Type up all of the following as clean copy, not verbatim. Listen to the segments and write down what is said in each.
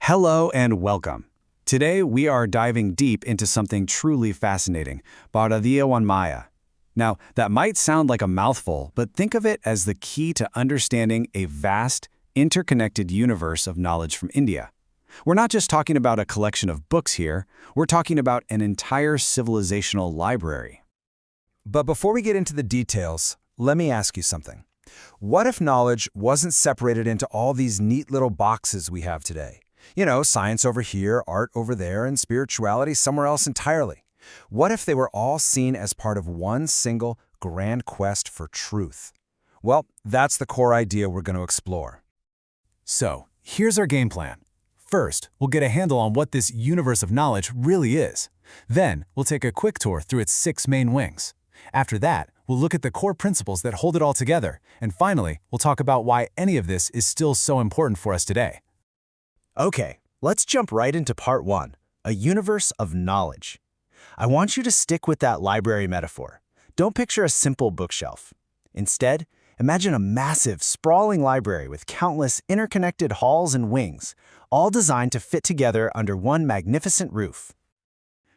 Hello and welcome. Today we are diving deep into something truly fascinating, Bhāratīya Vāṅmaya. Now, that might sound like a mouthful, but think of it as the key to understanding a vast, interconnected universe of knowledge from India. We're not just talking about a collection of books here, we're talking about an entire civilizational library. But before we get into the details, let me ask you something. What if knowledge wasn't separated into all these neat little boxes we have today? You know, science over here, art over there, and spirituality somewhere else entirely. What if they were all seen as part of one single grand quest for truth? Well, that's the core idea we're going to explore. So, here's our game plan. First, we'll get a handle on what this universe of knowledge really is. Then, we'll take a quick tour through its 6 main wings. After that, we'll look at the core principles that hold it all together. And finally, we'll talk about why any of this is still so important for us today. Okay, let's jump right into part 1, a universe of knowledge. I want you to stick with that library metaphor. Don't picture a simple bookshelf. Instead, imagine a massive, sprawling library with countless interconnected halls and wings, all designed to fit together under one magnificent roof.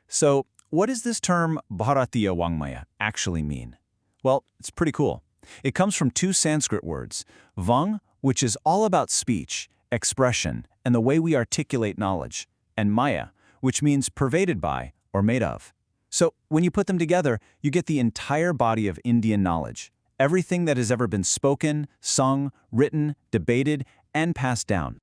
So, what does this term Bhāratīya Vāṅmaya actually mean? Well, it's pretty cool. It comes from 2 Sanskrit words, Vāṅ, which is all about speech, expression, and the way we articulate knowledge, and Maya, which means pervaded by or made of. So, when you put them together, you get the entire body of Indian knowledge, everything that has ever been spoken, sung, written, debated, and passed down.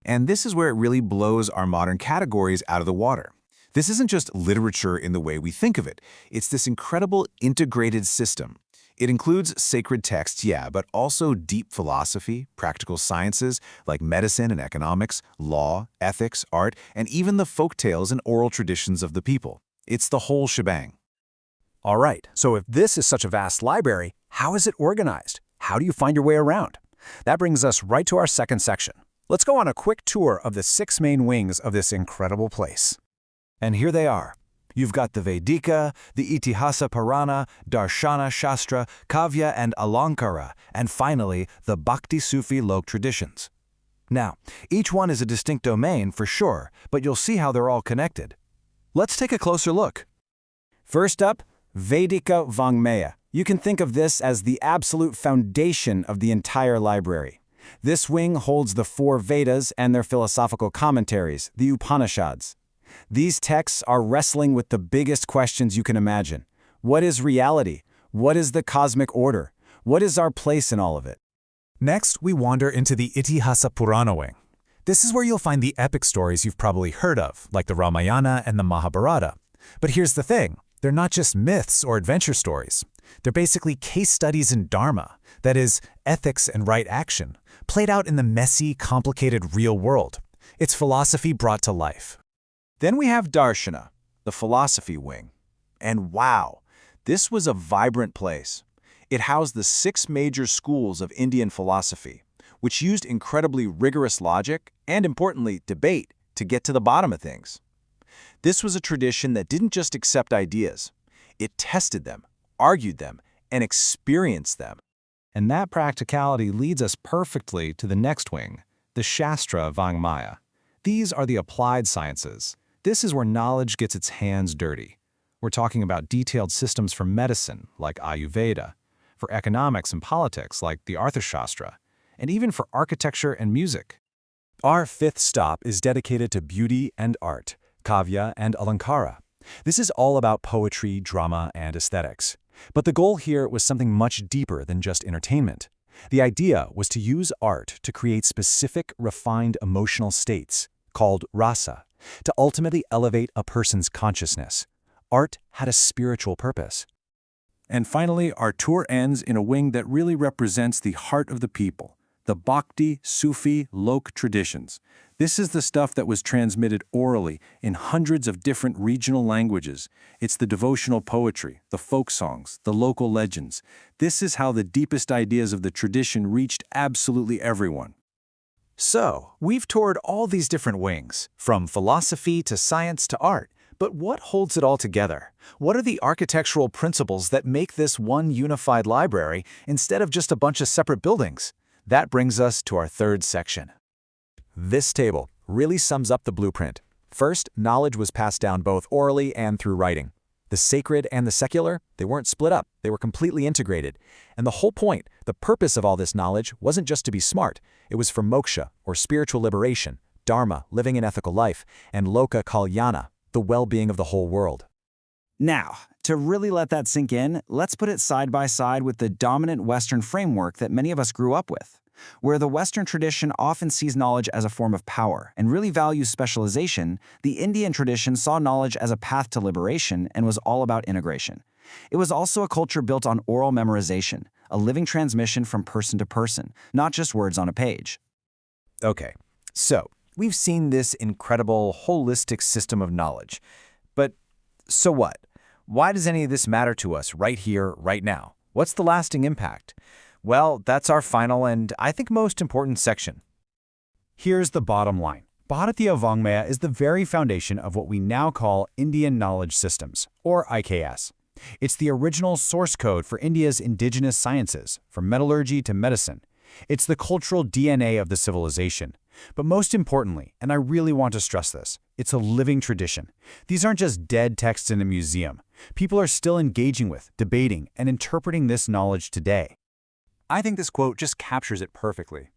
And this is where it really blows our modern categories out of the water. This isn't just literature in the way we think of it. It's this incredible integrated system. It includes sacred texts, yeah, but also deep philosophy, practical sciences like medicine and economics, law, ethics, art, and even the folk tales and oral traditions of the people. It's the whole shebang. All right, so if this is such a vast library, how is it organized? How do you find your way around? That brings us right to our second section. Let's go on a quick tour of the 6 main wings of this incredible place. And here they are. You've got the Vaidika, the Itihāsa Purāṇa, Darśana, Shastra, Kavya, and Alankara, and finally, the Bhakti Sufi Lok traditions. Now, each one is a distinct domain for sure, but you'll see how they're all connected. Let's take a closer look. First up, Vaidika Vāṅmaya. You can think of this as the absolute foundation of the entire library. This wing holds the 4 Vedas and their philosophical commentaries, the Upanishads. These texts are wrestling with the biggest questions you can imagine. What is reality? What is the cosmic order? What is our place in all of it? Next, we wander into the Itihāsa Purāṇa wing. This is where you'll find the epic stories you've probably heard of, like the Ramayana and the Mahabharata. But here's the thing, they're not just myths or adventure stories. They're basically case studies in Dharma, that is, ethics and right action, played out in the messy, complicated real world. It's philosophy brought to life. Then we have Darśana, the philosophy wing. And wow, this was a vibrant place. It housed the 6 major schools of Indian philosophy, which used incredibly rigorous logic and, importantly, debate to get to the bottom of things. This was a tradition that didn't just accept ideas. It tested them, argued them, and experienced them. And that practicality leads us perfectly to the next wing, the Śāstra Vāṅmaya. These are the applied sciences. This is where knowledge gets its hands dirty. We're talking about detailed systems for medicine, like Ayurveda, for economics and politics, like the Arthashastra, and even for architecture and music. Our 5th stop is dedicated to beauty and art, Kavya and Alankara. This is all about poetry, drama, and aesthetics. But the goal here was something much deeper than just entertainment. The idea was to use art to create specific, refined emotional states, called Rasa, to ultimately elevate a person's consciousness. Art had a spiritual purpose. And finally, our tour ends in a wing that really represents the heart of the people, the Bhakti, Sufi, Lok traditions. This is the stuff that was transmitted orally in hundreds of different regional languages. It's the devotional poetry, the folk songs, the local legends. This is how the deepest ideas of the tradition reached absolutely everyone. So, we've toured all these different wings, from philosophy to science to art. But what holds it all together? What are the architectural principles that make this one unified library instead of just a bunch of separate buildings? That brings us to our 3rd section. This table, really sums up the blueprint. First, knowledge was passed down both orally and through writing. The sacred and the secular, they weren't split up, they were completely integrated. And the whole point, the purpose of all this knowledge, wasn't just to be smart. It was for moksha, or spiritual liberation, dharma, living an ethical life, and loka kalyana, the well-being of the whole world. Now, to really let that sink in, let's put it side by side with the dominant Western framework that many of us grew up with, where the Western tradition often sees knowledge as a form of power and really values specialization. The Indian tradition saw knowledge as a path to liberation and was all about integration. It was also a culture built on oral memorization, a living transmission from person to person, not just words on a page. Okay, so we've seen this incredible holistic system of knowledge. But so what? Why does any of this matter to us right here, right now? What's the lasting impact? Well, that's our final and, I think, most important section. Here's the bottom line. Bhāratīya Vāṅmaya is the very foundation of what we now call Indian Knowledge Systems, or IKS. It's the original source code for India's indigenous sciences, from metallurgy to medicine. It's the cultural DNA of the civilization. But most importantly, and I really want to stress this, it's a living tradition. These aren't just dead texts in a museum. People are still engaging with, debating, and interpreting this knowledge today. I think this quote just captures it perfectly.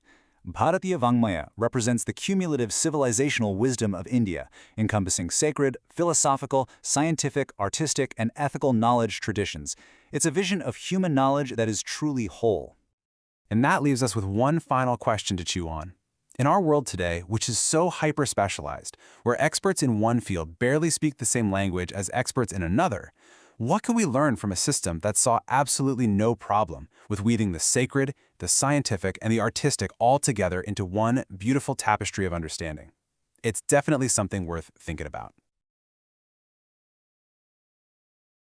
Bhāratīya Vāṅmaya represents the cumulative civilizational wisdom of India, encompassing sacred, philosophical, scientific, artistic, and ethical knowledge traditions. It's a vision of human knowledge that is truly whole. And that leaves us with one final question to chew on. In our world today, which is so hyper-specialized, where experts in one field barely speak the same language as experts in another, what can we learn from a system that saw absolutely no problem with weaving the sacred, the scientific, and the artistic all together into one beautiful tapestry of understanding? It's definitely something worth thinking about.